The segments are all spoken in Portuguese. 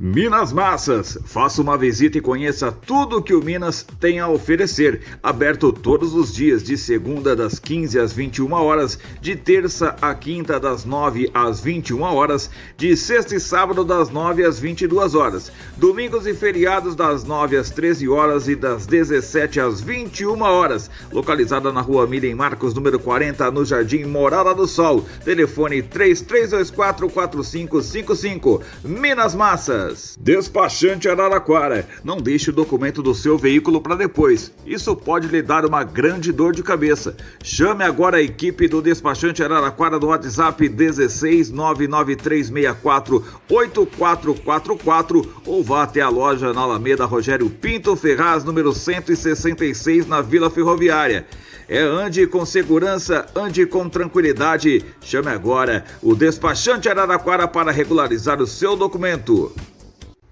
Minas Massas, faça uma visita e conheça tudo que o Minas tem a oferecer. Aberto todos os dias, de segunda das 15 às 21 horas, de terça a quinta das 9 às 21 horas, de sexta e sábado das 9 às 22 horas, domingos e feriados das 9 às 13 horas e das 17 às 21 horas. Localizada na rua Miriam Marcos, número 40, no Jardim Morada do Sol. Telefone 3324-4555. Minas Massas. Despachante Araraquara. Não deixe o documento do seu veículo para depois. Isso pode lhe dar uma grande dor de cabeça. Chame agora a equipe do Despachante Araraquara do WhatsApp 16 99364-8444 ou vá até a loja na Alameda Rogério Pinto Ferraz, número 166, na Vila Ferroviária. Ande com segurança, ande com tranquilidade. Chame agora o Despachante Araraquara para regularizar o seu documento.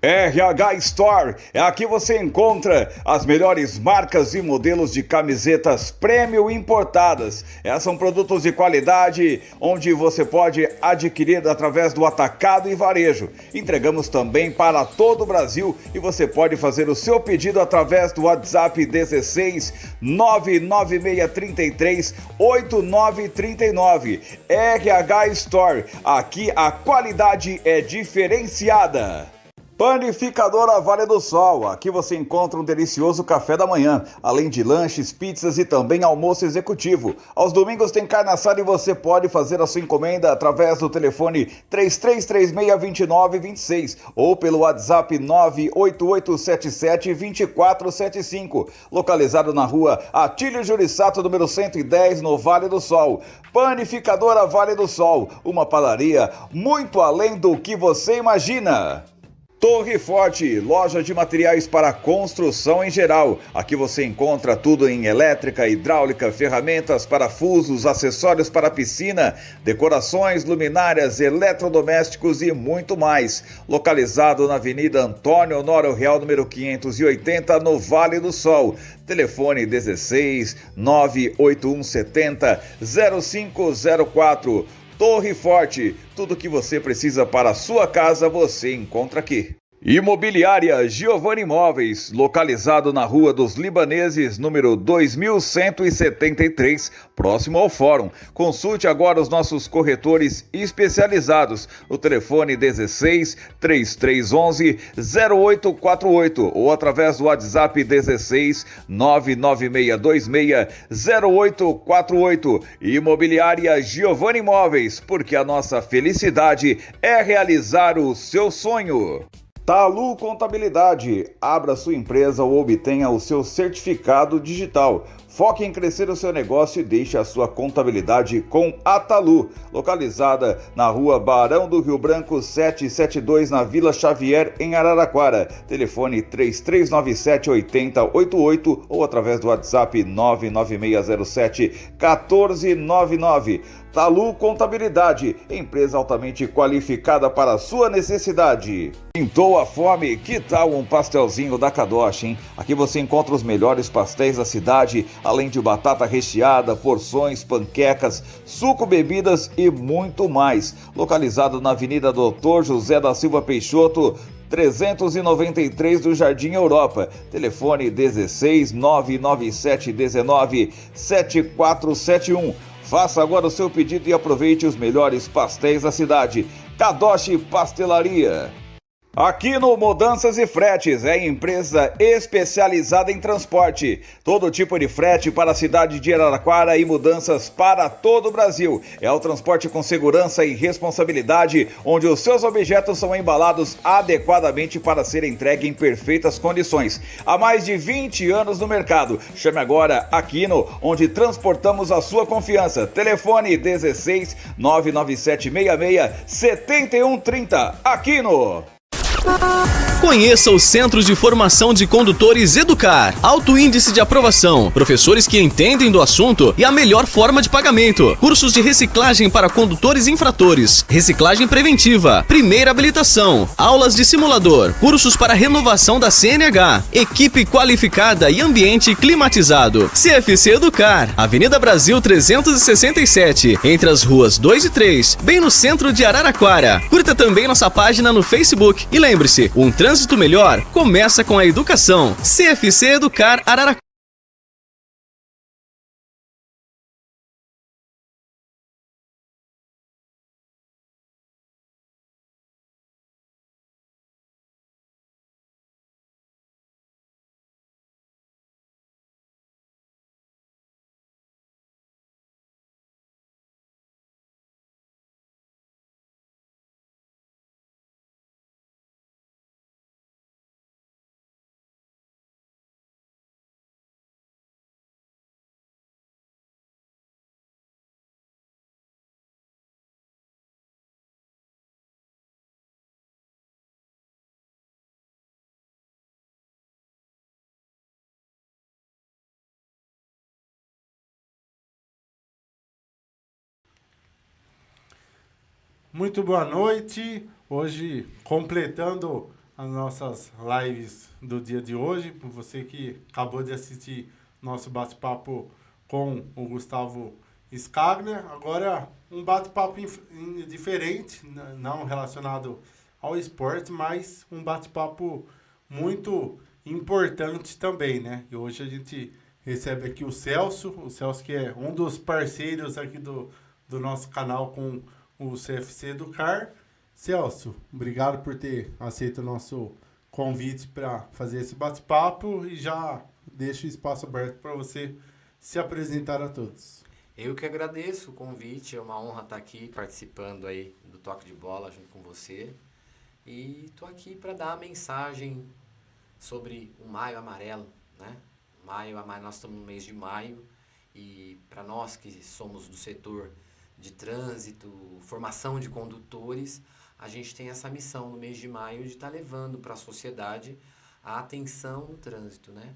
RH Store, aqui você encontra as melhores marcas e modelos de camisetas premium importadas. São produtos de qualidade, onde você pode adquirir através do atacado e varejo. Entregamos também para todo o Brasil e você pode fazer o seu pedido através do WhatsApp 16 99633 8939. RH Store, aqui a qualidade é diferenciada. Panificadora Vale do Sol, aqui você encontra um delicioso café da manhã, além de lanches, pizzas e também almoço executivo. Aos domingos tem carne assada e você pode fazer a sua encomenda através do telefone 3336-2926 ou pelo WhatsApp 98877-2475, localizado na rua Atílio Jurissato, número 110, no Vale do Sol. Panificadora Vale do Sol, uma padaria muito além do que você imagina. Torre Forte, loja de materiais para construção em geral. Aqui você encontra tudo em elétrica, hidráulica, ferramentas, parafusos, acessórios para piscina, decorações, luminárias, eletrodomésticos e muito mais. Localizado na Avenida Antônio Honório Real, número 580, no Vale do Sol. Telefone 16 98170 0504. Torre Forte, tudo que você precisa para a sua casa você encontra aqui. Imobiliária Giovanni Imóveis, localizado na Rua dos Libaneses, número 2173, próximo ao Fórum. Consulte agora os nossos corretores especializados. O telefone 16 3311 0848 ou através do WhatsApp 16 99626 0848. Imobiliária Giovanni Imóveis, porque a nossa felicidade é realizar o seu sonho. Talu Contabilidade, abra sua empresa ou obtenha o seu certificado digital. Foque em crescer o seu negócio e deixe a sua contabilidade com a Talu, localizada na rua Barão do Rio Branco 772, na Vila Xavier, em Araraquara. Telefone 3397-8088 ou através do WhatsApp 99607-1499. Talu Contabilidade, empresa altamente qualificada para a sua necessidade. Pintou a fome? Que tal um pastelzinho da Kadosh, hein? Aqui você encontra os melhores pastéis da cidade, além de batata recheada, porções, panquecas, suco, bebidas e muito mais. Localizado na Avenida Doutor José da Silva Peixoto, 393 do Jardim Europa. Telefone 16 99719 7471. Faça agora o seu pedido e aproveite os melhores pastéis da cidade. Kadosh Pastelaria. Aqui no Mudanças e Fretes, empresa especializada em transporte. Todo tipo de frete para a cidade de Araraquara e mudanças para todo o Brasil. É o transporte com segurança e responsabilidade, onde os seus objetos são embalados adequadamente para ser entregue em perfeitas condições. Há mais de 20 anos no mercado. Chame agora a Quino, onde transportamos a sua confiança. Telefone 16 99766 7130. Aquino. Conheça os Centros de Formação de Condutores Educar. Alto índice de aprovação, professores que entendem do assunto e a melhor forma de pagamento. Cursos de reciclagem para condutores infratores, reciclagem preventiva, primeira habilitação, aulas de simulador, cursos para renovação da CNH, equipe qualificada e ambiente climatizado. CFC Educar, Avenida Brasil 367, entre as ruas 2 e 3, bem no centro de Araraquara. Curta também nossa página no Facebook e lembre-se, um trânsito melhor começa com a educação. CFC Educar Araraquara. Muito boa noite, hoje completando as nossas lives do dia de hoje, por você que acabou de assistir nosso bate-papo com o Gustavo Scaglia, agora um bate-papo diferente, não relacionado ao esporte, mas um bate-papo muito importante também, né? E hoje a gente recebe aqui o Celso que é um dos parceiros aqui do nosso canal com o CFC Educar. Celso, obrigado por ter aceito o nosso convite para fazer esse bate-papo e já deixo o espaço aberto para você se apresentar a todos. Eu que agradeço o convite, é uma honra estar aqui participando aí do Toque de Bola junto com você. E estou aqui para dar a mensagem sobre o Maio Amarelo, né? Nós estamos no mês de maio e para nós que somos do setor de trânsito, formação de condutores, a gente tem essa missão no mês de maio de estar levando para a sociedade a atenção no trânsito, né?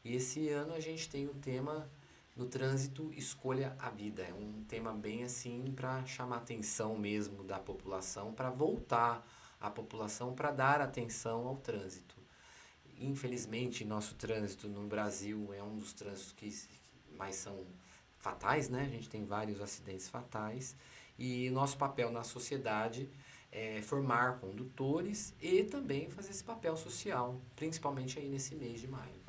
E esse ano a gente tem o tema no trânsito Escolha a Vida. É um tema bem assim para chamar a atenção mesmo da população, para voltar a população para dar atenção ao trânsito. Infelizmente, nosso trânsito no Brasil é um dos trânsitos que mais são fatais, né? A gente tem vários acidentes fatais e nosso papel na sociedade é formar condutores e também fazer esse papel social, principalmente aí nesse mês de maio.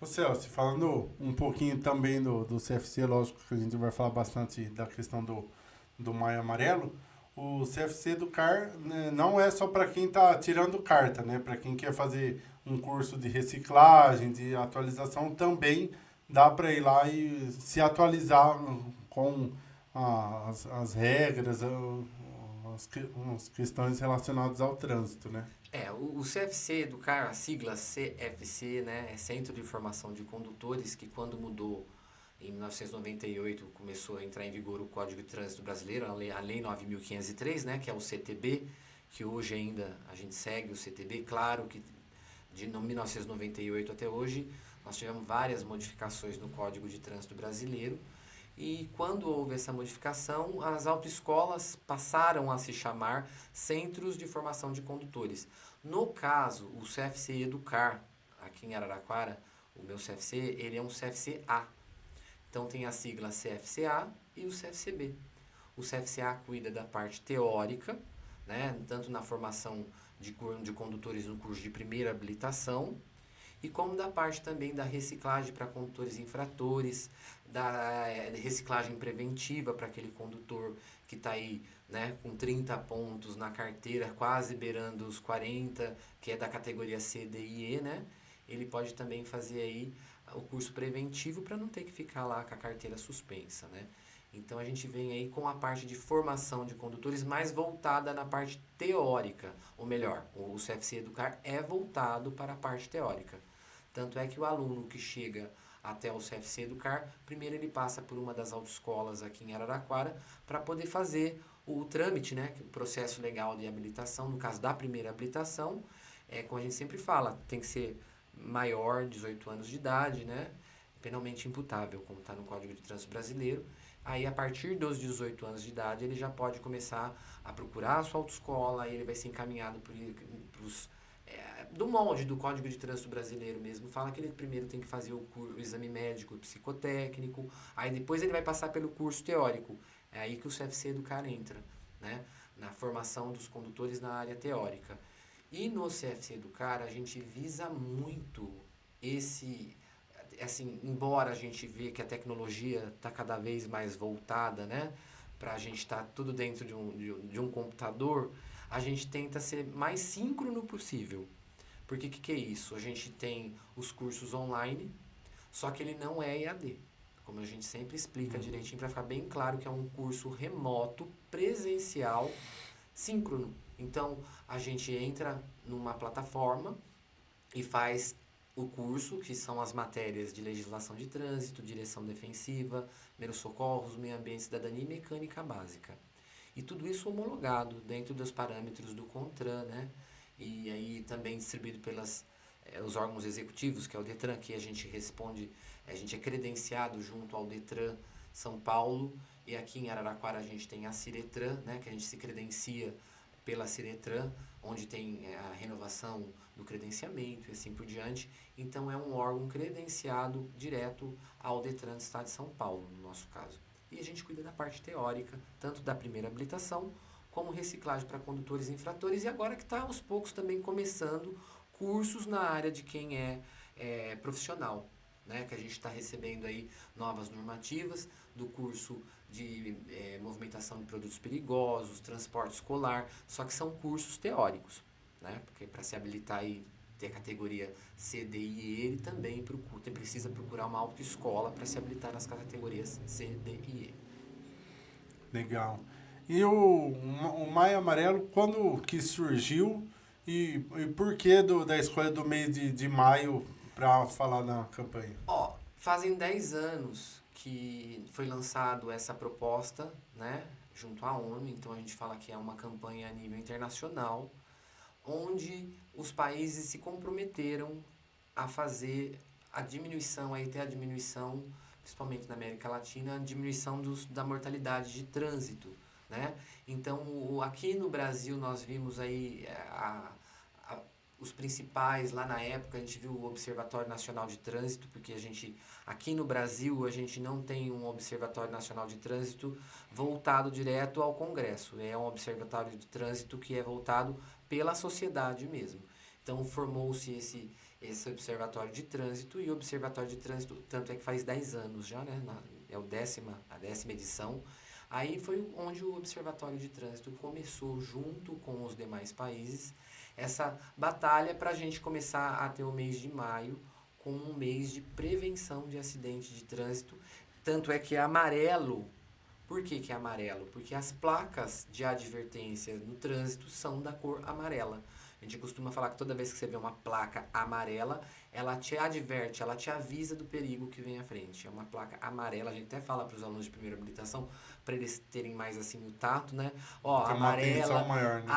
Ô Celso, falando um pouquinho também do CFC, lógico que a gente vai falar bastante da questão do Maio Amarelo, o CFC Educar, né, não é só para quem está tirando carta, né? Para quem quer fazer um curso de reciclagem, de atualização, também dá para ir lá e se atualizar com as regras, as questões relacionadas ao trânsito, né? O CFC Educar, a sigla CFC, né, é Centro de Formação de Condutores, que quando mudou em 1998 começou a entrar em vigor o Código de Trânsito Brasileiro, a Lei 9.503, né, que é o CTB, que hoje ainda a gente segue o CTB. Claro que de 1998 até hoje nós tivemos várias modificações no Código de Trânsito Brasileiro e quando houve essa modificação, as autoescolas passaram a se chamar Centros de Formação de Condutores. No caso, o CFC Educar, aqui em Araraquara, o meu CFC, ele é um CFC-A. Então tem a sigla CFC-A e o CFC-B. O CFC-A cuida da parte teórica, né, tanto na formação de condutores no curso de primeira habilitação, e como da parte também da reciclagem para condutores infratores, da reciclagem preventiva para aquele condutor que está aí, né, com 30 pontos na carteira, quase beirando os 40, que é da categoria C, D e E, né? Ele pode também fazer aí o curso preventivo para não ter que ficar lá com a carteira suspensa, né? Então a gente vem aí com a parte de formação de condutores mais voltada na parte teórica, ou melhor, o CFC Educar é voltado para a parte teórica. Tanto é que o aluno que chega até o CFC Educar, primeiro ele passa por uma das autoescolas aqui em Araraquara para poder fazer o trâmite, né, o processo legal de habilitação, no caso da primeira habilitação, como a gente sempre fala, tem que ser maior de 18 anos de idade, né? Penalmente imputável, como está no Código de Trânsito Brasileiro. Aí, a partir dos 18 anos de idade, ele já pode começar a procurar a sua autoescola, aí ele vai ser encaminhado pros do molde do Código de Trânsito Brasileiro mesmo, fala que ele primeiro tem que fazer o exame médico e psicotécnico, aí depois ele vai passar pelo curso teórico. É aí que o CFC Educar entra, né? Na formação dos condutores na área teórica. E no CFC Educar, a gente visa muito assim, embora a gente vê que a tecnologia está cada vez mais voltada, né? Para a gente estar tudo dentro de um computador, a gente tenta ser mais síncrono possível. Porque o que é isso? A gente tem os cursos online, só que ele não é EAD. Como a gente sempre explica direitinho, para ficar bem claro que é um curso remoto, presencial, síncrono. Então, a gente entra numa plataforma e faz o curso, que são as matérias de legislação de trânsito, direção defensiva, primeiros socorros, meio ambiente, cidadania e mecânica básica. E tudo isso homologado dentro dos parâmetros do CONTRAN, né? E aí também distribuído pelos órgãos executivos, que é o DETRAN, que a gente responde, a gente é credenciado junto ao DETRAN São Paulo, e aqui em Araraquara a gente tem a CIRETRAN, né, que a gente se credencia pela CIRETRAN, onde tem a renovação do credenciamento e assim por diante. Então é um órgão credenciado direto ao DETRAN do Estado de São Paulo, no nosso caso. E a gente cuida da parte teórica, tanto da primeira habilitação, como reciclagem para condutores e infratores, e agora que está aos poucos também começando cursos na área de quem é profissional, né? Que a gente está recebendo aí novas normativas do curso de movimentação de produtos perigosos, transporte escolar, só que são cursos teóricos, né? Porque para se habilitar e ter a categoria C, D e E, ele também precisa procurar uma autoescola para se habilitar nas categorias C, D e E. Legal. E o Maio Amarelo, quando que surgiu e por que da escolha do mês de maio para falar na campanha? Fazem 10 anos que foi lançado essa proposta, né, junto à ONU, então a gente fala que é uma campanha a nível internacional, onde os países se comprometeram a fazer a diminuição, principalmente na América Latina, a diminuição da mortalidade de trânsito, né? Então, aqui no Brasil nós vimos aí os principais, lá na época a gente viu o Observatório Nacional de Trânsito, porque aqui no Brasil a gente não tem um Observatório Nacional de Trânsito voltado direto ao Congresso, é um Observatório de Trânsito que é voltado pela sociedade mesmo. Então formou-se esse Observatório de Trânsito, e o Observatório de Trânsito, tanto é que faz 10 anos já, né? É a 10ª edição. Aí foi onde o Observatório de Trânsito começou, junto com os demais países, essa batalha para a gente começar a ter o mês de maio como um mês de prevenção de acidente de trânsito. Tanto é que é amarelo. Por que é amarelo? Porque as placas de advertência no trânsito são da cor amarela. A gente costuma falar que toda vez que você vê uma placa amarela, ela te adverte, ela te avisa do perigo que vem à frente. É uma placa amarela, a gente até fala para os alunos de primeira habilitação, para eles terem mais assim o tato, né? Amarela, maior, né?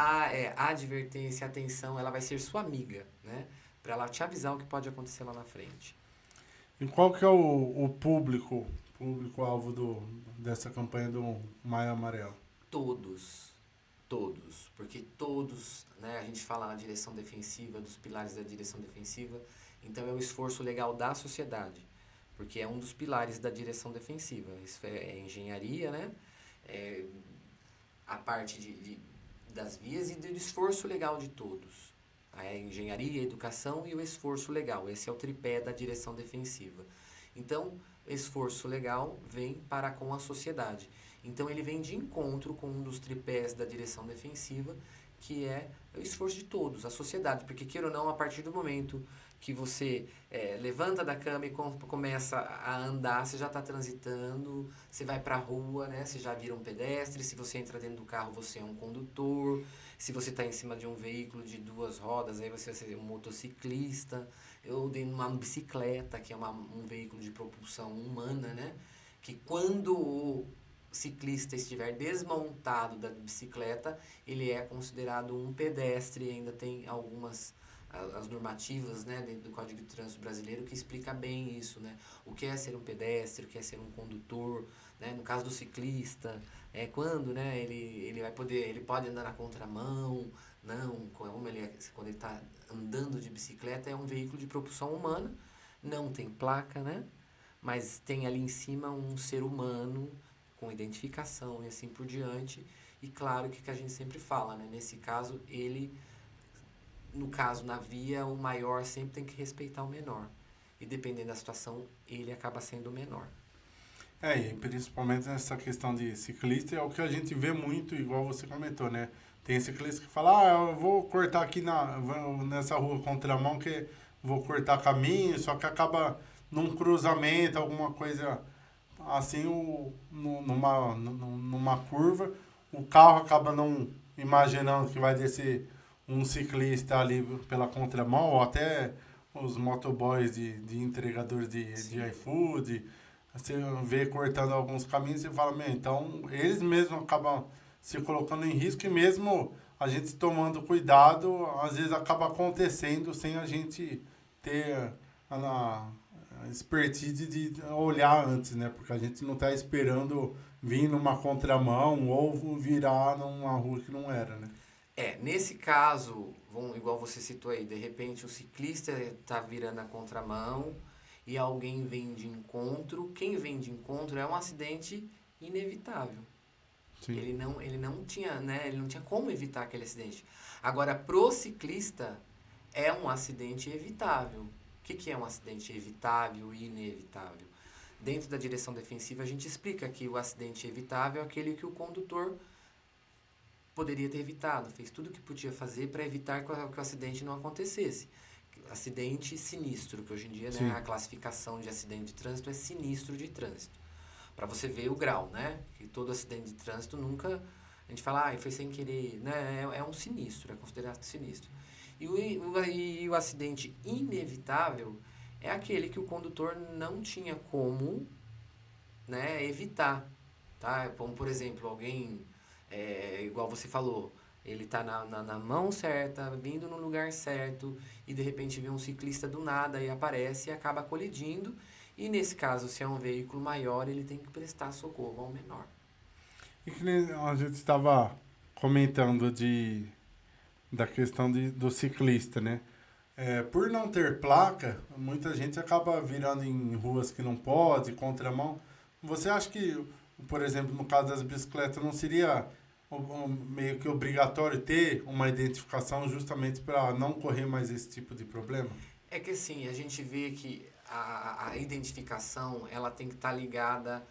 a advertência, a atenção, ela vai ser sua amiga, né? Para ela te avisar o que pode acontecer lá na frente. E qual que é o público-alvo dessa campanha do Maio Amarelo? Todos, porque todos, né, a gente fala na direção defensiva, dos pilares da direção defensiva, então é o esforço legal da sociedade, porque é um dos pilares da direção defensiva, isso é engenharia, né, a parte das vias e do esforço legal de todos, a engenharia, a educação e o esforço legal, esse é o tripé da direção defensiva. Então, esforço legal vem para com a sociedade. Então ele vem de encontro com um dos tripés da direção defensiva, que é o esforço de todos, a sociedade. Porque, queira ou não, a partir do momento que você levanta da cama e começa a andar, você já está transitando, você vai para a rua, né? Você já vira um pedestre, se você entra dentro do carro, você é um condutor, se você está em cima de um veículo de 2 rodas, aí você é um motociclista, ou dentro de uma bicicleta, que é um veículo de propulsão humana, né? Que quando o ciclista estiver desmontado da bicicleta, ele é considerado um pedestre, ainda tem algumas as normativas, né, dentro do Código de Trânsito Brasileiro, que explica bem isso, né? O que é ser um pedestre, o que é ser um condutor, né? No caso do ciclista, quando, né, ele pode andar na contramão, não, quando ele está andando de bicicleta, é um veículo de propulsão humana, não tem placa, né? Mas tem ali em cima um ser humano com identificação e assim por diante. E claro que a gente sempre fala, né? Nesse caso, no caso, na via, o maior sempre tem que respeitar o menor. E dependendo da situação, ele acaba sendo o menor. E principalmente nessa questão de ciclista, é o que a gente vê muito, igual você comentou, né? Tem ciclista que fala, eu vou cortar aqui nessa rua contramão, que vou cortar caminho, só que acaba num cruzamento, alguma coisa assim, numa curva, o carro acaba não imaginando que vai descer um ciclista ali pela contramão, ou até os motoboys de entregadores de iFood, você vê cortando alguns caminhos e fala, então eles mesmos acabam se colocando em risco, e mesmo a gente tomando cuidado, às vezes acaba acontecendo sem a gente ter a expertise de olhar antes, né? Porque a gente não está esperando vir numa contramão ou virar numa rua que não era, né? Nesse caso, igual você citou aí, de repente o ciclista está virando a contramão e alguém vem de encontro. Quem vem de encontro é um acidente inevitável. Sim. Ele não tinha, né? Ele não tinha como evitar aquele acidente. Agora, pro ciclista, é um acidente evitável. O que é um acidente evitável e inevitável? Dentro da direção defensiva, a gente explica que o acidente evitável é aquele que o condutor poderia ter evitado, fez tudo o que podia fazer para evitar que o acidente não acontecesse. Acidente sinistro, que hoje em dia, né, a classificação de acidente de trânsito é sinistro de trânsito. Para você ver o grau, né? Que todo acidente de trânsito nunca... A gente fala, foi sem querer, né? É um sinistro, é considerado sinistro. E o acidente inevitável é aquele que o condutor não tinha como, né, evitar. Tá? Como, por exemplo, alguém... igual você falou, ele está na mão certa, vindo no lugar certo, e de repente vê um ciclista do nada e aparece e acaba colidindo, e nesse caso, se é um veículo maior, ele tem que prestar socorro ao menor. E que nem a gente estava comentando da questão do ciclista, né? Por não ter placa, muita gente acaba virando em ruas que não pode, contramão. Você acha que, por exemplo, no caso das bicicletas, não seria meio que obrigatório ter uma identificação justamente para não correr mais esse tipo de problema? É que assim, a gente vê que a identificação ela tem que estar ligada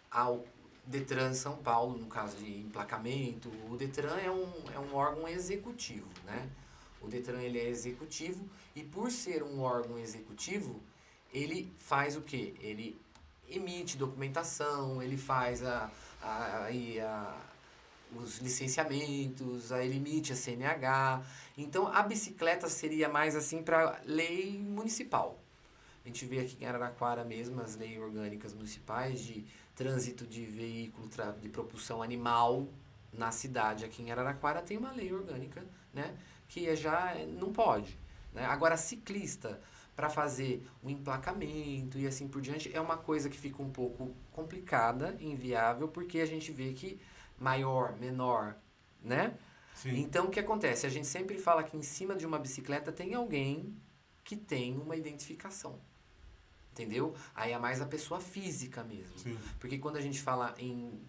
ao Detran São Paulo, no caso de emplacamento. O Detran é um órgão executivo, né? O Detran ele é executivo, e por ser um órgão executivo, ele faz o quê? Ele emite documentação, ele faz os licenciamentos, ele emite a CNH. Então, a bicicleta seria mais assim para lei municipal. A gente vê aqui em Araraquara mesmo as leis orgânicas municipais de trânsito de veículo de propulsão animal na cidade. Aqui em Araraquara tem uma lei orgânica, né, que já não pode. Né? Agora, ciclista, para fazer o emplacamento e assim por diante, é uma coisa que fica um pouco complicada, inviável, porque a gente vê que maior, menor, né? Sim. Então, o que acontece? A gente sempre fala que em cima de uma bicicleta tem alguém que tem uma identificação. Entendeu? Aí é mais a pessoa física mesmo. Sim. Porque quando a gente fala em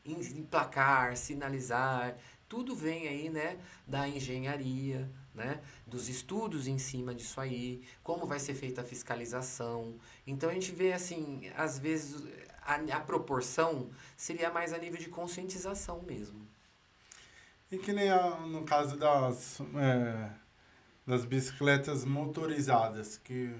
emplacar, sinalizar, tudo vem aí, né, da engenharia, né, dos estudos em cima disso aí, como vai ser feita a fiscalização. Então a gente vê assim, às vezes a proporção seria mais a nível de conscientização mesmo. E que nem no caso das bicicletas motorizadas, que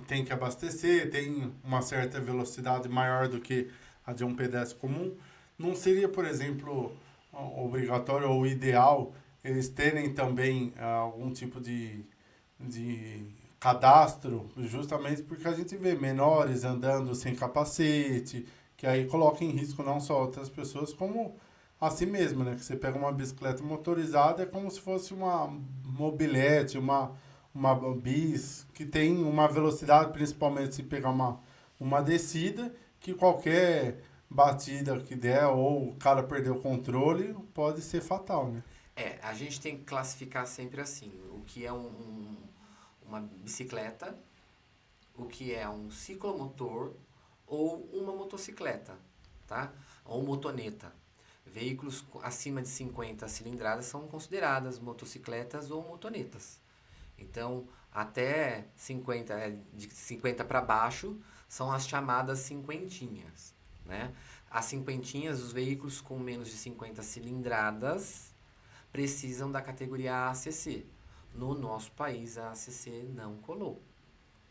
tem que abastecer, tem uma certa velocidade maior do que a de um pedestre comum, não seria, por exemplo, obrigatório ou ideal eles terem também algum tipo de cadastro, justamente porque a gente vê menores andando sem capacete, que aí coloca em risco não só outras pessoas, como a si mesmo, né? Que você pega uma bicicleta motorizada, é como se fosse uma mobilete, uma bis, que tem uma velocidade, principalmente se pegar uma descida, que qualquer batida que der ou o cara perder o controle pode ser fatal, né? A gente tem que classificar sempre assim, o que é uma bicicleta, o que é um ciclomotor ou uma motocicleta, tá? Ou motoneta. Veículos acima de 50 cilindradas são consideradas motocicletas ou motonetas. Então, até 50, de 50 para baixo, são as chamadas cinquentinhas, né? As cinquentinhas, os veículos com menos de 50 cilindradas, precisam da categoria ACC. No nosso país, a ACC não colou.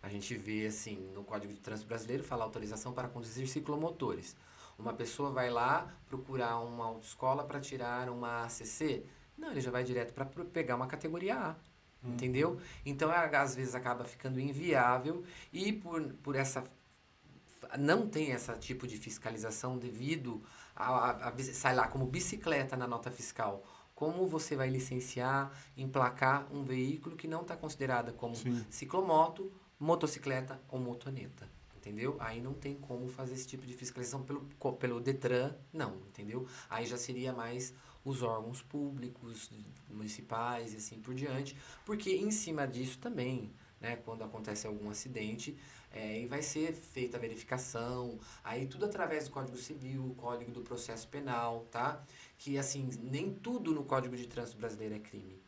A gente vê, assim, no Código de Trânsito Brasileiro, fala autorização para conduzir ciclomotores. Uma pessoa vai lá procurar uma autoescola para tirar uma ACC? Não, ele já vai direto para pegar uma categoria A. Entendeu? Então, às vezes, acaba ficando inviável e por essa... Não tem esse tipo de fiscalização devido sai lá como bicicleta na nota fiscal. Como você vai licenciar, emplacar um veículo que não está considerado como ciclomoto, motocicleta ou motoneta? Entendeu? Aí não tem como fazer esse tipo de fiscalização pelo Detran, não, entendeu? Aí já seria mais os órgãos públicos, municipais e assim por diante, porque em cima disso também, né, quando acontece algum acidente, e vai ser feita a verificação, aí tudo através do Código Civil, Código do Processo Penal, tá? Que assim, nem tudo no Código de Trânsito Brasileiro é crime,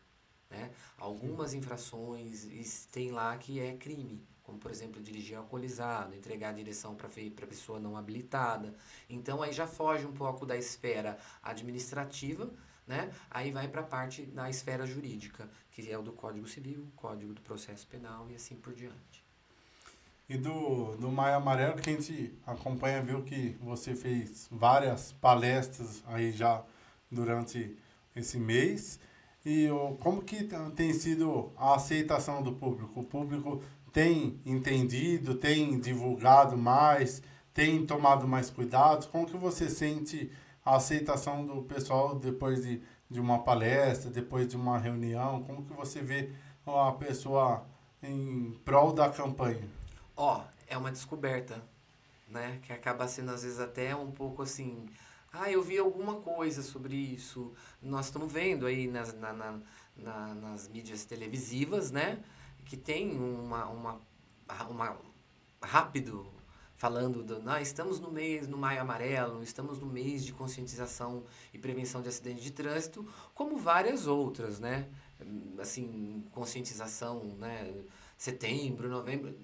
né? Algumas infrações tem lá que é crime, como por exemplo dirigir alcoolizado, entregar a direção para pessoa não habilitada. Então aí já foge um pouco da esfera administrativa, né? Aí vai para a parte da esfera jurídica, que é o do Código Civil, Código do Processo Penal e assim por diante. E do Maio Amarelo, que a gente acompanha, viu que você fez várias palestras aí já durante esse mês. E como que tem sido a aceitação do público? O público tem entendido, tem divulgado mais, tem tomado mais cuidados? Como que você sente a aceitação do pessoal depois de uma palestra, depois de uma reunião? Como que você vê a pessoa em prol da campanha? É uma descoberta, né? Que acaba sendo às vezes até um pouco assim... eu vi alguma coisa sobre isso. Nós estamos vendo aí nas mídias televisivas, né? Que tem uma rápido falando estamos no Maio Amarelo, estamos no mês de conscientização e prevenção de acidentes de trânsito, como várias outras, né? Assim, conscientização, né? Setembro, novembro,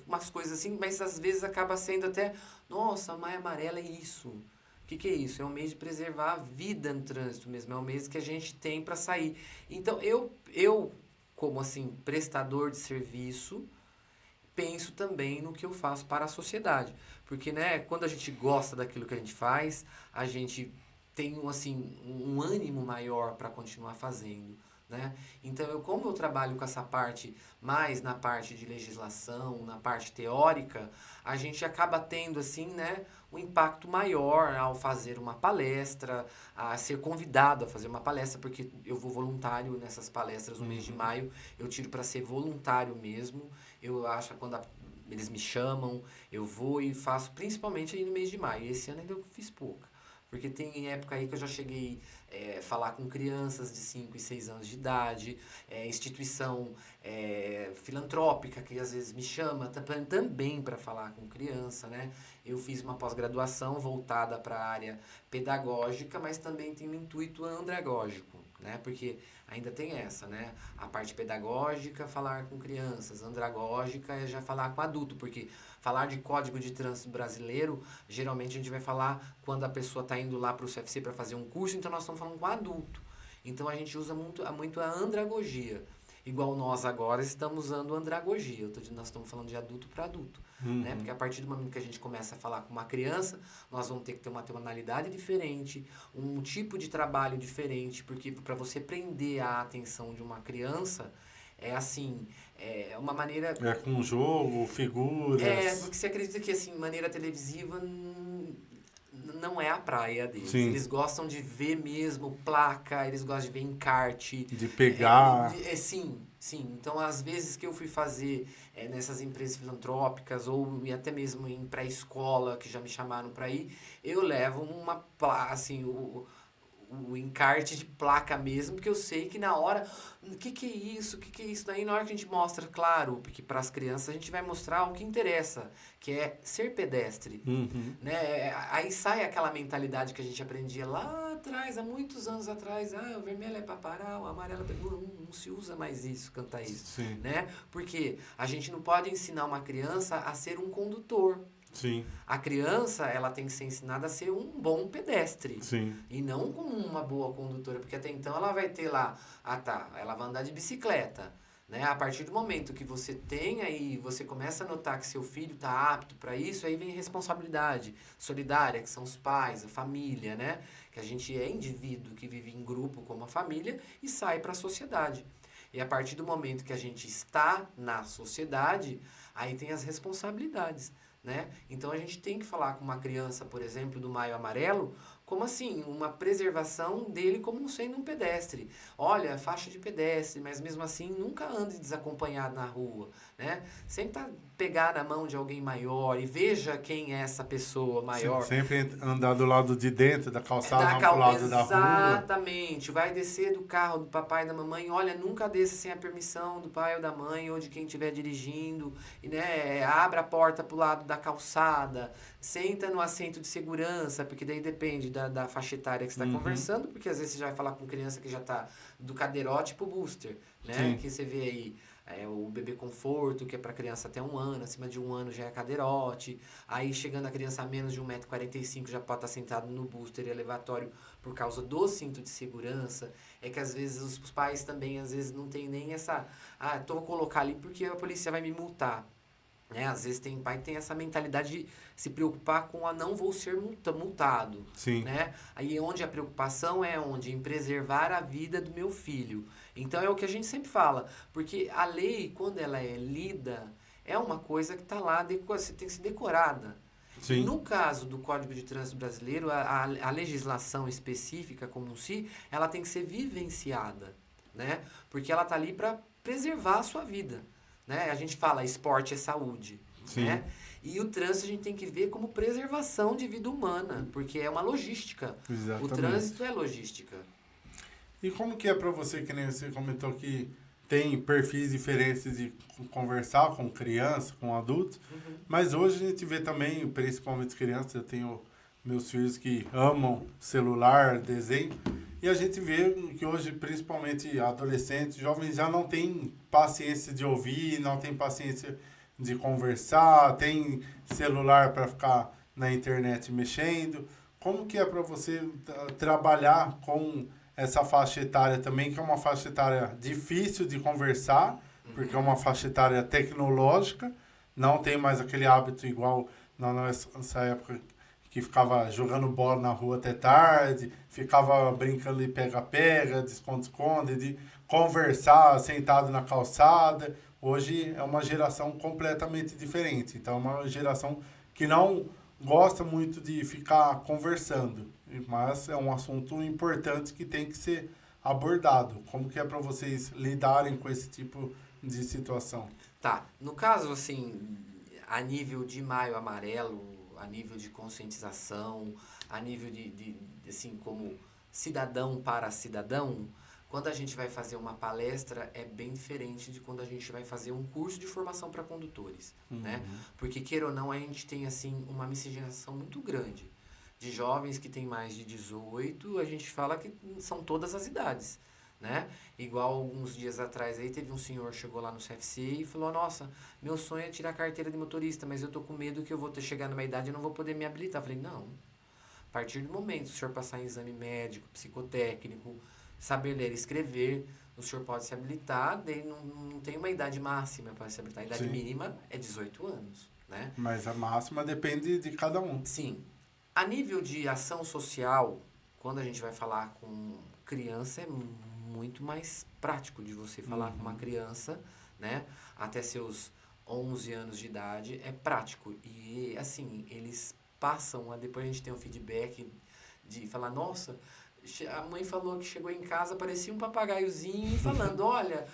umas coisas assim, mas às vezes acaba sendo até, nossa, Maio Amarelo é isso. O que é isso? É um mês de preservar a vida no trânsito mesmo, é um mês que a gente tem para sair. Então, eu, como assim, prestador de serviço, penso também no que eu faço para a sociedade. Porque, né, quando a gente gosta daquilo que a gente faz, a gente tem, assim, um ânimo maior para continuar fazendo, né? Então, como eu trabalho com essa parte, mais na parte de legislação, na parte teórica, a gente acaba tendo, assim, né, um impacto maior ao fazer uma palestra, a ser convidado a fazer uma palestra, porque eu vou voluntário nessas palestras no mês de maio, eu tiro para ser voluntário mesmo. Eu acho que quando eles me chamam, eu vou e faço, principalmente aí no mês de maio. Esse ano ainda eu fiz pouca, porque tem época aí que eu já cheguei a falar com crianças de 5 e 6 anos de idade, instituição filantrópica que às vezes me chama também para falar com criança, né? Eu fiz uma pós-graduação voltada para a área pedagógica, mas também tem um intuito andragógico, né? Porque ainda tem essa, né? A parte pedagógica, falar com crianças, andragógica é já falar com adulto, porque falar de Código de Trânsito Brasileiro, geralmente a gente vai falar quando a pessoa está indo lá para o CFC para fazer um curso, então nós estamos falando com adulto. Então a gente usa muito a andragogia. Igual nós agora estamos usando andragogia. Nós estamos falando de adulto para adulto. Né? Porque a partir do momento que a gente começa a falar com uma criança, nós vamos ter que ter uma tonalidade diferente, um tipo de trabalho diferente, porque para você prender a atenção de uma criança, é uma maneira... É com jogo, figuras... porque você acredita que, assim, maneira televisiva não é a praia deles. Sim. Eles gostam de ver mesmo placa, eles gostam de ver encarte. De pegar. Sim. Então, às vezes que eu fui fazer nessas empresas filantrópicas ou até mesmo em pré-escola, que já me chamaram para ir, eu levo uma assim, o encarte de placa mesmo, porque eu sei que na hora, o que é isso? O que é isso? Daí na hora que a gente mostra, claro, porque para as crianças a gente vai mostrar o que interessa, que é ser pedestre, né? Aí sai aquela mentalidade que a gente aprendia lá atrás, há muitos anos atrás, o vermelho é para parar, o amarelo é pra... não se usa mais isso, cantar isso, Sim. né? Porque a gente não pode ensinar uma criança a ser um condutor. Sim. A criança, ela tem que ser ensinada a ser um bom pedestre. Sim. E não como uma boa condutora, porque até então ela vai ter lá, ela vai andar de bicicleta, né? A partir do momento que você tem aí, você começa a notar que seu filho está apto para isso, aí vem responsabilidade solidária, que são os pais, a família, né? Que a gente é indivíduo que vive em grupo como a família e sai para a sociedade. E a partir do momento que a gente está na sociedade, aí tem as responsabilidades, né? Então a gente tem que falar com uma criança, por exemplo, do Maio Amarelo, como assim, uma preservação dele como sendo um pedestre. Olha, faixa de pedestre, mas mesmo assim nunca ande desacompanhado na rua, né? Sempre pegar na mão de alguém maior e veja quem é essa pessoa maior. Sim, sempre andar do lado de dentro da calçada, não pro lado da rua. Exatamente. Vai descer do carro do papai e da mamãe, olha, nunca desça sem a permissão do pai ou da mãe ou de quem estiver dirigindo, e, né, abra a porta pro lado da calçada, senta no assento de segurança, porque daí depende da faixa etária que você está conversando, porque às vezes você já vai falar com criança que já está do cadeirote pro booster, né? Sim. Que você vê aí o bebê conforto, que é para criança até 1 ano, acima de 1 ano já é cadeirote, aí chegando a criança a menos de 1,45 m já pode estar sentado no booster elevatório por causa do cinto de segurança. É que às vezes os pais também às vezes não tem nem essa, vou colocar ali porque a polícia vai me multar. Né? Às vezes tem pai que tem essa mentalidade de se preocupar com não vou ser multado. Sim. Né? Aí onde a preocupação é em preservar a vida do meu filho. Então é o que a gente sempre fala, porque a lei, quando ela é lida, é uma coisa que está lá, tem que ser decorada. Sim. No caso do Código de Trânsito Brasileiro, a legislação específica como si, ela tem que ser vivenciada, né? Porque ela está ali para preservar a sua vida. Né? A gente fala esporte é saúde, né? E o trânsito a gente tem que ver como preservação de vida humana, porque é uma logística. Exatamente. O trânsito é logística. E como que é para você, que nem você comentou que tem perfis diferentes de conversar com criança, com adultos, mas hoje a gente vê também, principalmente crianças, eu tenho meus filhos que amam celular, desenho, e a gente vê que hoje, principalmente adolescentes, jovens já não têm paciência de ouvir, não têm paciência de conversar, tem celular para ficar na internet mexendo. Como que é para você trabalhar com essa faixa etária também, que é uma faixa etária difícil de conversar, porque é uma faixa etária tecnológica, não tem mais aquele hábito igual na nossa época, que ficava jogando bola na rua até tarde, ficava brincando de pega-pega, de esconde-esconde, de conversar sentado na calçada. Hoje é uma geração completamente diferente. Então, é uma geração que não gosta muito de ficar conversando, mas é um assunto importante que tem que ser abordado. Como que é para vocês lidarem com esse tipo de situação? Tá. No caso, assim, a nível de Maio Amarelo, a nível de conscientização, a nível de assim, como cidadão para cidadão, quando a gente vai fazer uma palestra é bem diferente de quando a gente vai fazer um curso de formação para condutores, né? Porque, queira ou não, a gente tem, assim, uma miscigenação muito grande de jovens que têm mais de 18, a gente fala que são todas as idades, né? Igual alguns dias atrás aí teve um senhor que chegou lá no CFC e falou: nossa, meu sonho é tirar a carteira de motorista, mas eu tô com medo que eu vou chegar numa idade e não vou poder me habilitar. Eu falei: não, a partir do momento que o senhor passar em exame médico, psicotécnico, saber ler e escrever, o senhor pode se habilitar, daí não tem uma idade máxima para se habilitar, a idade mínima é 18 anos, né? Mas a máxima depende de cada um. Sim. A nível de ação social, quando a gente vai falar com criança, é muito mais prático de você falar com uma criança, né? Até seus 11 anos de idade, é prático. E, assim, eles passam, depois a gente tem um feedback de falar, nossa, a mãe falou que chegou em casa, parecia um papagaiozinho falando, olha,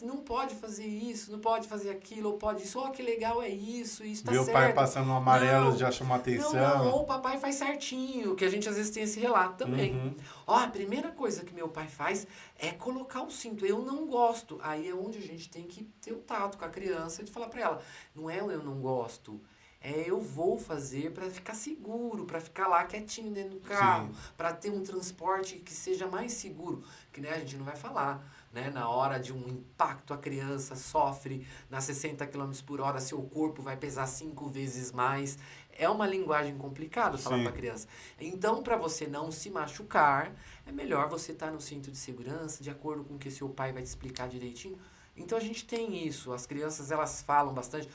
não pode fazer isso, não pode fazer aquilo, ou pode isso, que legal é isso tá Meu certo. pai passando um amarelo já chamou atenção. Não, ou o papai faz certinho, que a gente às vezes tem esse relato também. A primeira coisa que meu pai faz é colocar o cinto, eu não gosto. Aí é onde a gente tem que ter o tato com a criança de falar pra ela, não é eu não gosto, eu vou fazer para ficar seguro, para ficar lá quietinho dentro do carro, para ter um transporte que seja mais seguro, que né, a gente não vai falar, né, na hora de um impacto a criança sofre nas 60 km por hora, seu corpo vai pesar 5 vezes mais, é uma linguagem complicada falar para a criança. Então, para você não se machucar, é melhor você estar no cinto de segurança, de acordo com o que seu pai vai te explicar direitinho. Então a gente tem isso, as crianças elas falam bastante,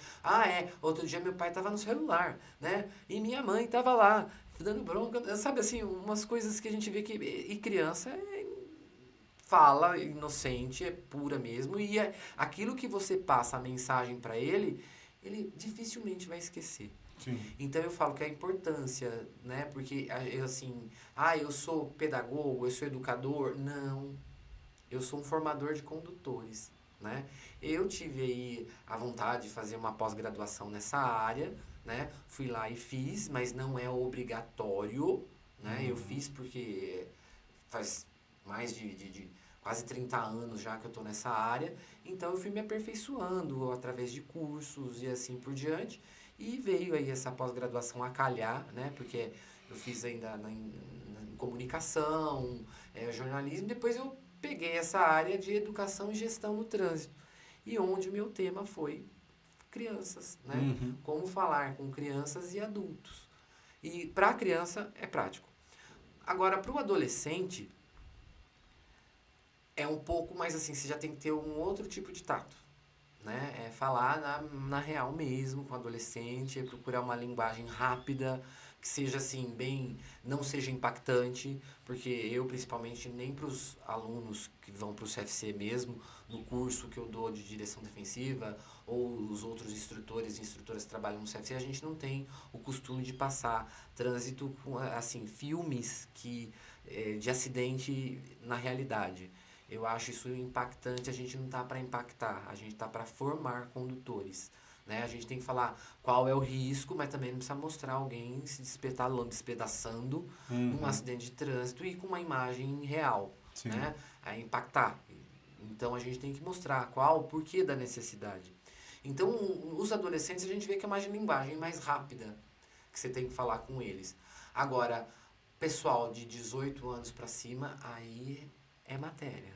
outro dia meu pai estava no celular, né, e minha mãe estava lá, dando bronca, sabe assim, umas coisas que a gente vê que, e criança fala, inocente, é pura mesmo, e aquilo que você passa a mensagem para ele dificilmente vai esquecer. Sim. Então eu falo que a importância, né, porque assim, eu sou pedagogo, eu sou educador, não, eu sou um formador de condutores. Né? Eu tive aí a vontade de fazer uma pós-graduação nessa área, né? Fui lá e fiz, mas não é obrigatório, né? Eu fiz porque faz mais de quase 30 anos já que eu estou nessa área, então eu fui me aperfeiçoando através de cursos e assim por diante, e veio aí essa pós-graduação a calhar, né? Porque eu fiz ainda em comunicação, jornalismo, depois eu peguei essa área de educação e gestão no trânsito, e onde o meu tema foi crianças, né? Como falar com crianças e adultos. E para a criança é prático. Agora, para o adolescente, é um pouco mais assim, você já tem que ter um outro tipo de tato, né? É falar na real mesmo com o adolescente, é procurar uma linguagem rápida, que seja assim, não seja impactante, porque eu, principalmente, nem para os alunos que vão para o CFC mesmo, no curso que eu dou de direção defensiva, ou os outros instrutores e instrutoras que trabalham no CFC, a gente não tem o costume de passar trânsito com, assim, filmes de acidente na realidade. Eu acho isso impactante, a gente não está para impactar, a gente está para formar condutores. Né? A gente tem que falar qual é o risco, mas também não precisa mostrar alguém se despedaçando num acidente de trânsito e com uma imagem real, né? A impactar. Então a gente tem que mostrar o porquê da necessidade. Então os adolescentes a gente vê que é uma linguagem mais rápida que você tem que falar com eles. Agora, pessoal de 18 anos para cima, aí é matéria.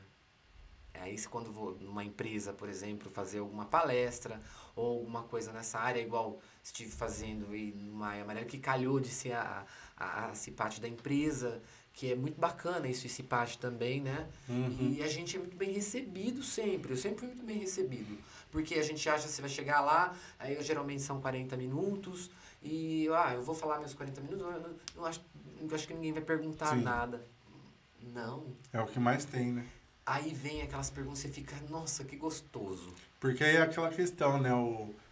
Aí quando vou numa empresa, por exemplo, fazer alguma palestra ou alguma coisa nessa área, igual estive fazendo em Maia Amarela, que calhou de ser a CIPAT da empresa, que é muito bacana isso, CIPAT também, né? E a gente é muito bem recebido sempre, eu sempre fui muito bem recebido, porque a gente acha que você vai chegar lá, aí geralmente são 40 minutos, e eu vou falar meus 40 minutos, eu acho que ninguém vai perguntar nada. Não. É o que mais tem, né? Aí vem aquelas perguntas e você fica, nossa, que gostoso. Porque aí é aquela questão, né?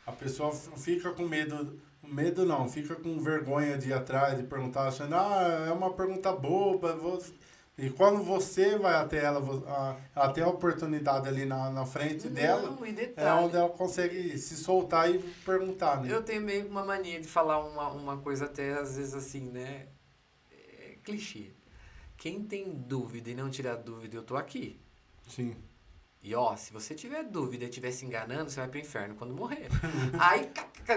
A pessoa fica com medo não, fica com vergonha de ir atrás, de perguntar, achando, é uma pergunta boba. E quando você vai até ela tem a oportunidade ali na frente dela, é onde ela consegue se soltar e perguntar, né? Eu tenho meio uma mania de falar uma coisa até, às vezes, assim, né? Clichê. Quem tem dúvida e não tirar dúvida, eu tô aqui. Sim. E se você tiver dúvida e estiver se enganando, você vai pro inferno quando morrer. Aí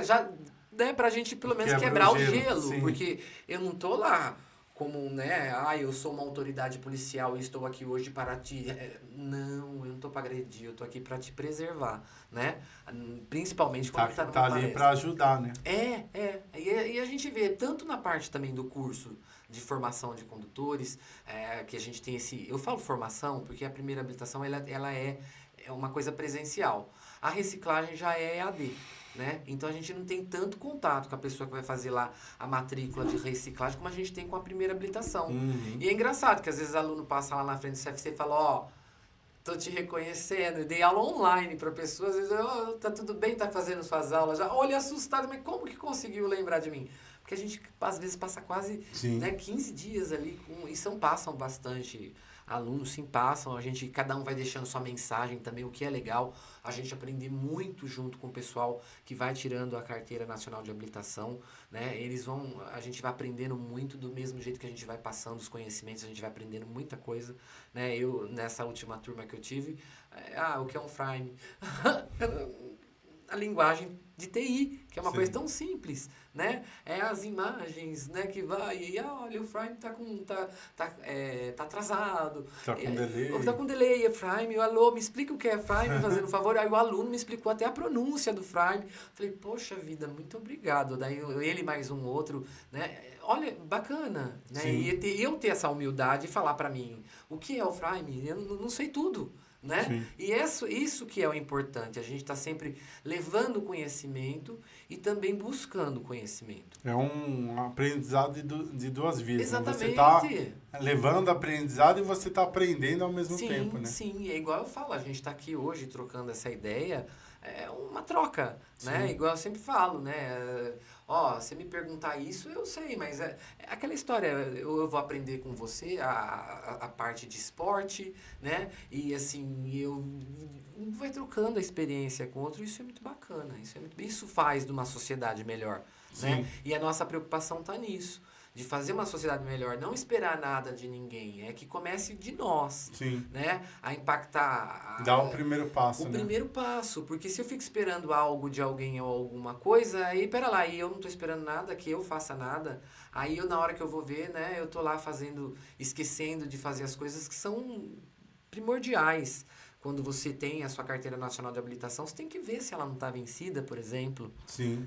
já, né, pra gente pelo menos quebrar o gelo, porque eu não tô lá como, né, eu sou uma autoridade policial e estou aqui hoje para te... Não, eu não tô para agredir, eu tô aqui para te preservar, né? Principalmente quando tá numa palestra. Tá ali para ajudar, né? E a gente vê tanto na parte também do curso de formação de condutores, que a gente tem eu falo formação porque a primeira habilitação ela é uma coisa presencial. A reciclagem já é EAD, né? Então a gente não tem tanto contato com a pessoa que vai fazer lá a matrícula de reciclagem como a gente tem com a primeira habilitação. E é engraçado que às vezes o aluno passa lá na frente do CFC e fala, tô te reconhecendo, eu dei aula online para pessoas, às vezes, tá tudo bem, tá fazendo suas aulas já, olha assustado, mas como que conseguiu lembrar de mim? porque a gente às vezes passa quase, Sim. né, 15 dias ali, passam bastante alunos, sim, passam, cada um vai deixando sua mensagem também, o que é legal, a gente aprender muito junto com o pessoal que vai tirando a carteira nacional de habilitação, né, a gente vai aprendendo muito do mesmo jeito que a gente vai passando os conhecimentos, a gente vai aprendendo muita coisa, né, nessa última turma que eu tive, o que é um frame? A linguagem de TI, que é uma coisa tão simples, né? É as imagens, né, que vai e olha, o Frame tá atrasado. Tá com delay. Tá com delay, é Frame. Alô, me explica o que é Frame, fazendo um favor. Aí o aluno me explicou até a pronúncia do Frame. Falei, poxa vida, muito obrigado. Daí ele mais um outro, né? Olha, bacana, né? Sim. E eu ter essa humildade e falar para mim, o que é o Frame? Eu não sei tudo. Né? Sim. E isso que é o importante, a gente está sempre levando conhecimento e também buscando conhecimento. É um aprendizado de duas vias. Exatamente. Né? Você está levando aprendizado e você está aprendendo ao mesmo tempo. Né? Sim, é igual eu falo, a gente está aqui hoje trocando essa ideia, é uma troca, né? Igual eu sempre falo, né? Você me perguntar isso, eu sei, mas é aquela história, eu vou aprender com você a parte de esporte, né? E assim, eu vai trocando a experiência com outro, isso é muito bacana, isso faz de uma sociedade melhor, né? E a nossa preocupação está nisso. De fazer uma sociedade melhor, não esperar nada de ninguém, é que comece de nós, né? A impactar... Dá o primeiro passo, O primeiro passo, porque se eu fico esperando algo de alguém ou alguma coisa, aí, pera lá, e eu não estou esperando nada, que eu faça nada, aí eu, na hora que eu vou ver, né, eu tô lá esquecendo de fazer as coisas que são primordiais. Quando você tem a sua carteira nacional de habilitação, você tem que ver se ela não está vencida, por exemplo.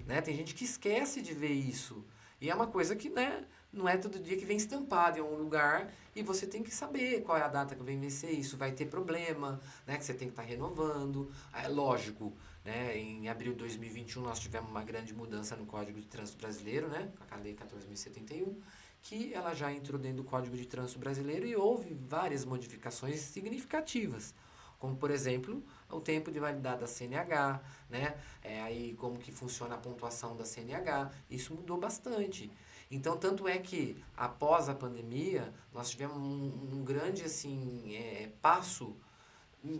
Né? Tem gente que esquece de ver isso. E é uma coisa que, né, não é todo dia que vem estampado em um lugar e você tem que saber qual é a data que vem vencer. Isso vai ter problema, né, que você tem que estar renovando. É lógico, né, em abril de 2021 nós tivemos uma grande mudança no Código de Trânsito Brasileiro, né, com a Lei 14.071, que ela já entrou dentro do Código de Trânsito Brasileiro e houve várias modificações significativas. Como, por exemplo, o tempo de validade da CNH, né? Aí como que funciona a pontuação da CNH. Isso mudou bastante. Então, tanto é que, após a pandemia, nós tivemos um grande, assim, passo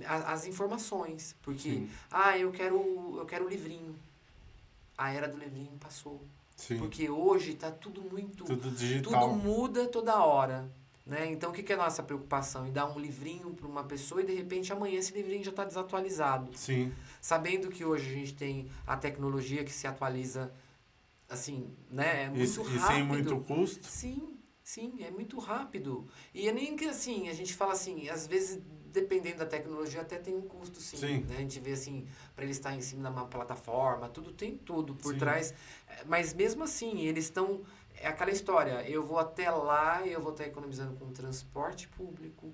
às informações. Porque, eu quero o livrinho. A era do livrinho passou. Porque hoje está tudo muito... Tudo digital. Tudo muda toda hora. Né? Então, o que é a nossa preocupação? Em dar um livrinho para uma pessoa e, de repente, amanhã esse livrinho já está desatualizado. Sabendo que hoje a gente tem a tecnologia que se atualiza, assim, né? É muito rápido. E sem muito custo? Sim, é muito rápido. E é nem que, assim, a gente fala assim, às vezes, dependendo da tecnologia, até tem um custo, sim. Né? A gente vê, assim, para ele estar em cima de uma plataforma, tem tudo por trás. Mas, mesmo assim, eles estão... É aquela história, eu vou até lá e eu vou estar economizando com transporte público.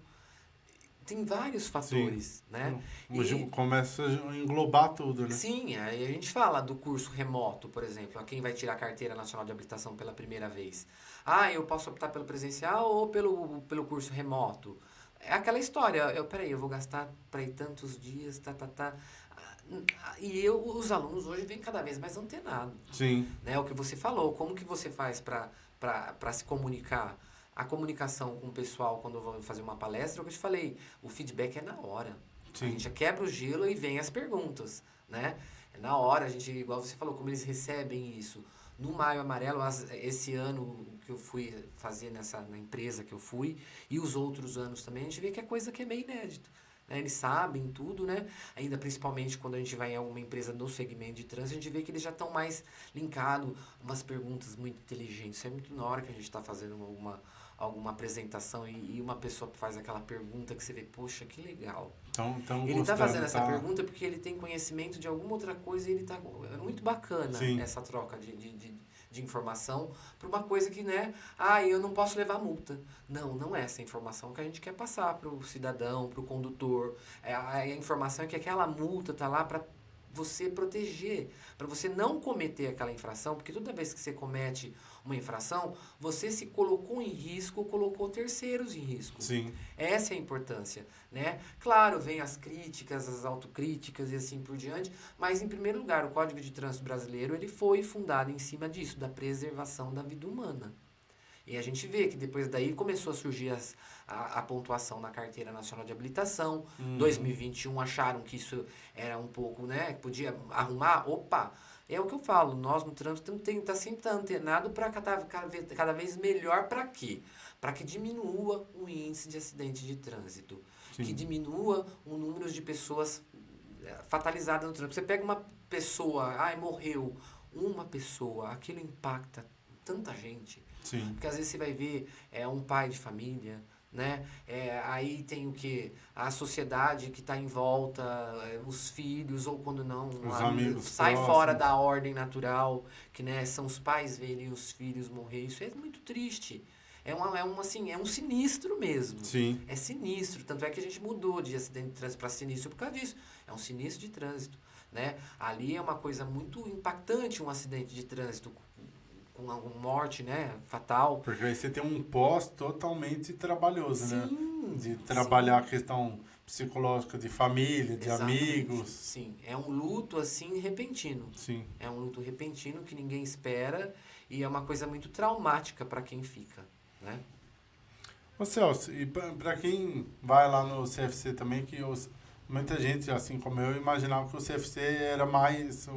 Tem vários fatores, né? Começa a englobar tudo, né? Sim, aí a gente fala do curso remoto, por exemplo, a quem vai tirar a carteira nacional de habilitação pela primeira vez. Eu posso optar pelo presencial ou pelo curso remoto? É aquela história, eu vou gastar para ir tantos dias, E os alunos hoje vêm cada vez mais antenados. Né? O que você falou, como que você faz para se comunicar? A comunicação com o pessoal quando eu vou fazer uma palestra, é o que eu te falei, o feedback é na hora. A gente já quebra o gelo e vem as perguntas, né? É na hora, a gente, igual você falou, como eles recebem isso. No Maio Amarelo, esse ano que eu fui fazer na empresa que eu fui, e os outros anos também, a gente vê que é coisa que é meio inédito. Né? Eles sabem tudo, né? Ainda principalmente quando a gente vai em alguma empresa no segmento de trânsito, a gente vê que eles já estão mais linkados, umas perguntas muito inteligentes. Isso é muito na hora que a gente está fazendo alguma apresentação e uma pessoa faz aquela pergunta que você vê, poxa, que legal. Ele está fazendo essa pergunta porque ele tem conhecimento de alguma outra coisa e ele tá... É muito bacana essa troca de informação para uma coisa que, né, eu não posso levar multa. Não é essa informação que a gente quer passar para o cidadão, para o condutor. A informação é que aquela multa está lá para você proteger, para você não cometer aquela infração, porque toda vez que você comete uma infração, você se colocou em risco ou colocou terceiros em risco. Sim. Essa é a importância, né? Claro, vem as críticas, as autocríticas e assim por diante, mas em primeiro lugar, o Código de Trânsito Brasileiro, ele foi fundado em cima disso, da preservação da vida humana. E a gente vê que depois daí começou a surgir a pontuação na Carteira Nacional de Habilitação. 2021 acharam que isso era um pouco, né? Que podia arrumar. Opa! É o que eu falo, nós no trânsito temos que estar sempre antenado para cada vez melhor para quê? Para que diminua o índice de acidente de trânsito. Sim. Que diminua o número de pessoas fatalizadas no trânsito. Você pega uma pessoa, morreu uma pessoa, aquilo impacta tanta gente. Sim. Porque às vezes você vai ver um pai de família, né? Aí tem o quê? A sociedade que está em volta, os filhos, ou quando não, os amigos sai próximos. fora da ordem natural, que né, são os pais verem os filhos morrer. Isso é muito triste. É um sinistro mesmo. Sim. É sinistro. Tanto é que a gente mudou de acidente de trânsito para sinistro por causa disso. É um sinistro de trânsito. Né? Ali é uma coisa muito impactante, um acidente de trânsito com uma morte, né, fatal. Porque aí você tem um pós totalmente trabalhoso, Sim, né? De trabalhar a questão psicológica de família, de exatamente. amigos. Sim, é um luto assim repentino. Sim. É um luto repentino que ninguém espera e é uma coisa muito traumática para quem fica, né? Ô Celso, e para quem vai lá no CFC também, que muita gente, assim como eu, imaginava que o CFC era mais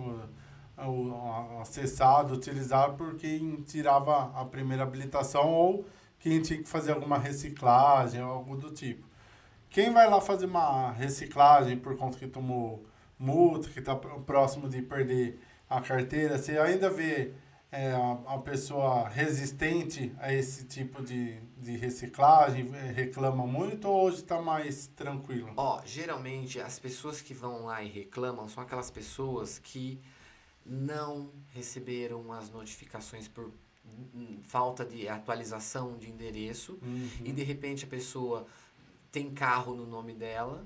acessado, utilizado por quem tirava a primeira habilitação ou quem tinha que fazer alguma reciclagem ou algo do tipo. Quem vai lá fazer uma reciclagem por conta que tomou multa, que está próximo de perder a carteira, você ainda vê a pessoa resistente a esse tipo de reciclagem, reclama muito ou hoje está mais tranquilo? Geralmente as pessoas que vão lá e reclamam são aquelas pessoas que não receberam as notificações por falta de atualização de endereço e de repente a pessoa tem carro no nome dela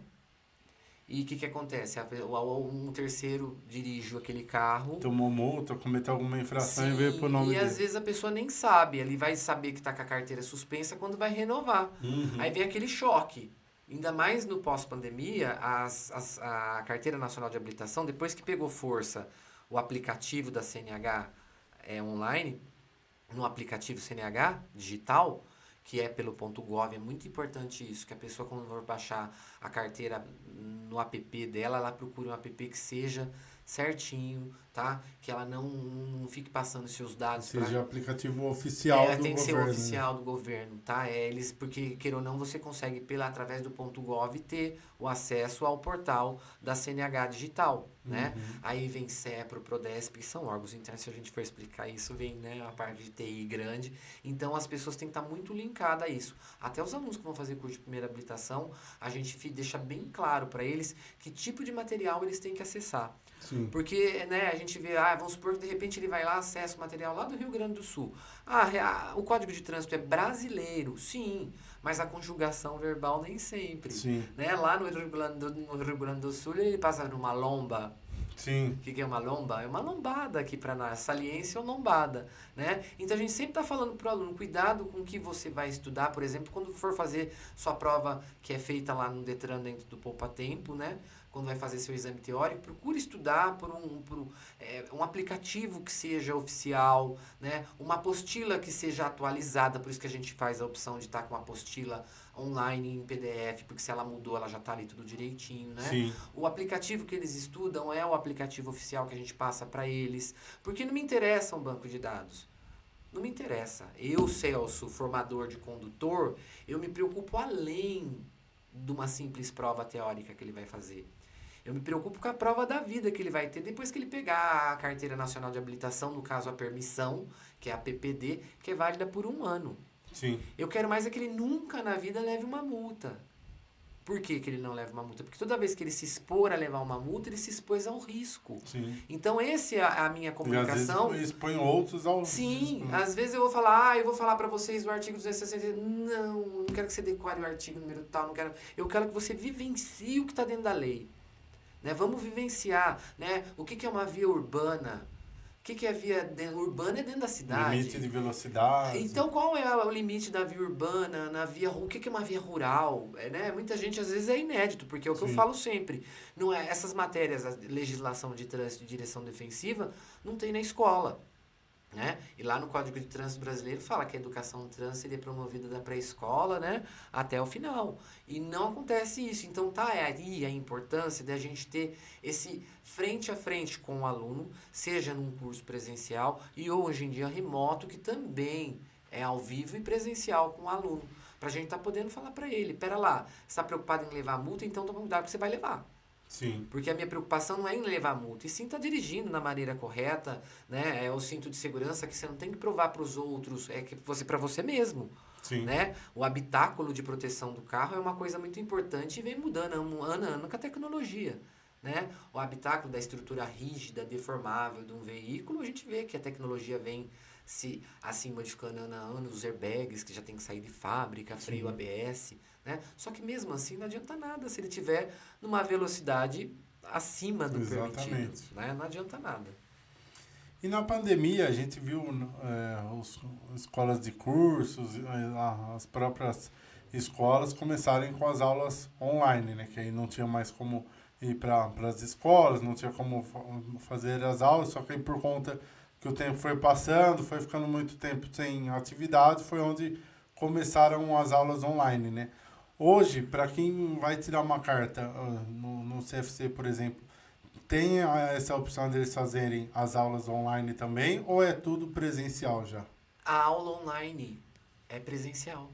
e o que acontece? Um terceiro dirige aquele carro, tomou multa, cometeu alguma infração. sim, e veio pro nome e dele. às vezes a pessoa nem sabe, ele vai saber que está com a carteira suspensa quando vai renovar. Aí vem aquele choque. Ainda mais no pós-pandemia, a Carteira Nacional de Habilitação, depois que pegou força o aplicativo da CNH online, no aplicativo CNH digital, que é pelo .gov, é muito importante isso, que a pessoa quando for baixar a carteira no app dela, ela procure um app que seja certinho, tá? Que ela não fique passando seus dados. Seja aplicativo oficial do governo. Tem que ser oficial do governo, tá? Porque, queira ou não, você consegue, através do .gov, ter o acesso ao portal da CNH digital, né? Aí vem CEPRO, Prodesp, que são órgãos internos, se a gente for explicar isso, vem, né, a parte de TI grande. Então, as pessoas têm que estar muito linkadas a isso. Até os alunos que vão fazer curso de primeira habilitação, a gente deixa bem claro para eles que tipo de material eles têm que acessar. Sim. Porque, né, a gente vê, vamos supor que de repente ele vai lá, acessa o material lá do Rio Grande do Sul. O Código de Trânsito é brasileiro, sim, mas a conjugação verbal nem sempre. Sim. Né? Lá no Rio Grande do Sul ele passa numa lomba. Sim. O que é uma lomba? É uma lombada aqui para nós, saliência ou lombada, né? Então a gente sempre está falando para o aluno, cuidado com o que você vai estudar, por exemplo, quando for fazer sua prova que é feita lá no Detran dentro do Poupa Tempo, né? Quando vai fazer seu exame teórico, procure estudar por um aplicativo que seja oficial, né? Uma apostila que seja atualizada, por isso que a gente faz a opção de estar com a apostila online em PDF, porque se ela mudou, ela já está ali tudo direitinho, né? Sim. O aplicativo que eles estudam é o aplicativo oficial que a gente passa para eles, porque não me interessa um banco de dados. Não me interessa. Eu, Celso, formador de condutor, eu me preocupo além de uma simples prova teórica que ele vai fazer. Eu me preocupo com a prova da vida que ele vai ter depois que ele pegar a Carteira Nacional de Habilitação, no caso a permissão, que é a PPD, que é válida por 1 ano. Sim. Eu quero mais é que ele nunca na vida leve uma multa. Por que ele não leva uma multa? Porque toda vez que ele se expor a levar uma multa, ele se expôs ao risco. Sim. Então, essa é a minha comunicação. E às vezes expõe outros ao Sim, risco. às vezes eu vou falar para vocês o artigo 260. Não quero que você decore o artigo número tal, não quero. Eu quero que você vivencie o que está dentro da lei. né? Vamos vivenciar, né? O que é uma via urbana? O que é via urbana? É dentro da cidade. Limite de velocidade. Então, qual é o limite da via urbana, na via, o que é uma via rural? Né? Muita gente, às vezes, é inédito, porque é o que eu falo sempre. Não é, essas matérias, a legislação de trânsito e direção defensiva, não tem na escola. Né? E lá no Código de Trânsito Brasileiro fala que a educação no trânsito seria promovida da pré-escola, né, até o final. E não acontece isso. Então tá aí a importância de a gente ter esse frente a frente com o aluno, seja num curso presencial e hoje em dia remoto, que também é ao vivo e presencial com o aluno. Pra gente tá podendo falar para ele, pera lá, você está preocupado em levar multa, então toma cuidado que você vai levar. Sim. Porque a minha preocupação não é em levar multa, e sim estar dirigindo na maneira correta, né? É o cinto de segurança que você não tem que provar para os outros, é que você para você mesmo. Sim. Né? O habitáculo de proteção do carro é uma coisa muito importante e vem mudando ano a ano com a tecnologia. Né? O habitáculo da estrutura rígida, deformável de um veículo, a gente vê que a tecnologia vem se assim modificando ano a ano, os airbags que já tem que sair de fábrica, freio ABS, né? Só que mesmo assim não adianta nada se ele tiver numa velocidade acima do permitido, né? Não adianta nada. E na pandemia a gente viu as escolas de cursos, as próprias escolas começarem com as aulas online, né? Que aí não tinha mais como ir para as escolas, não tinha como fazer as aulas, só que aí por conta que o tempo foi passando, foi ficando muito tempo sem atividade, foi onde começaram as aulas online, né? Hoje, para quem vai tirar uma carta no CFC, por exemplo, tem essa opção de eles fazerem as aulas online também, ou é tudo presencial já? A aula online é presencial,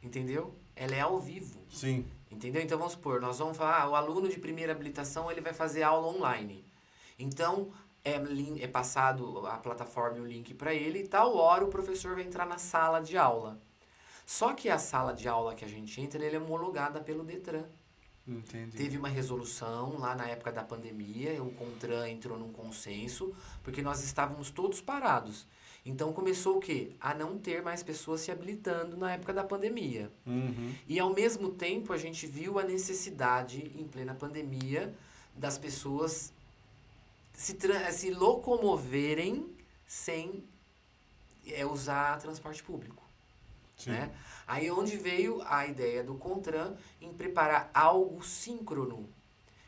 entendeu? Ela é ao vivo. Sim. Entendeu? Então vamos supor, nós vamos falar, o aluno de primeira habilitação ele vai fazer aula online. Então é passado a plataforma e o link para ele, e tal hora o professor vai entrar na sala de aula. Só que a sala de aula que a gente entra, ele é homologada pelo Detran. Entendi. Teve uma resolução lá na época da pandemia, o CONTRAN entrou num consenso, porque nós estávamos todos parados. Então começou o quê? A não ter mais pessoas se habilitando na época da pandemia. Uhum. E ao mesmo tempo a gente viu a necessidade, em plena pandemia, das pessoas se locomoverem sem usar transporte público. Né? Aí onde veio a ideia do CONTRAN em preparar algo síncrono,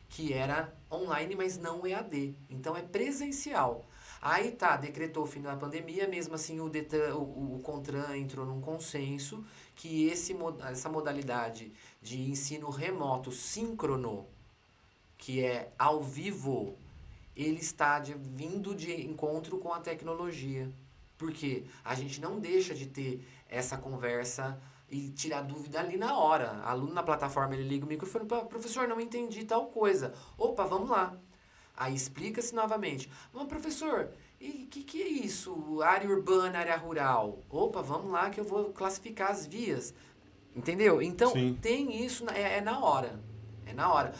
que era online, mas não EAD. Então é presencial. Aí decretou o fim da pandemia, mesmo assim o CONTRAN entrou num consenso que essa modalidade de ensino remoto síncrono, que é ao vivo, ele está vindo de encontro com a tecnologia. Porque a gente não deixa de ter essa conversa e tirar dúvida ali na hora. Aluno na plataforma, ele liga o microfone, professor, não entendi tal coisa. Opa, vamos lá. Aí explica-se novamente. Mas professor, e que é isso? Área urbana, área rural? Opa, vamos lá que eu vou classificar as vias. Entendeu? Então, tem isso, é na hora. É na hora.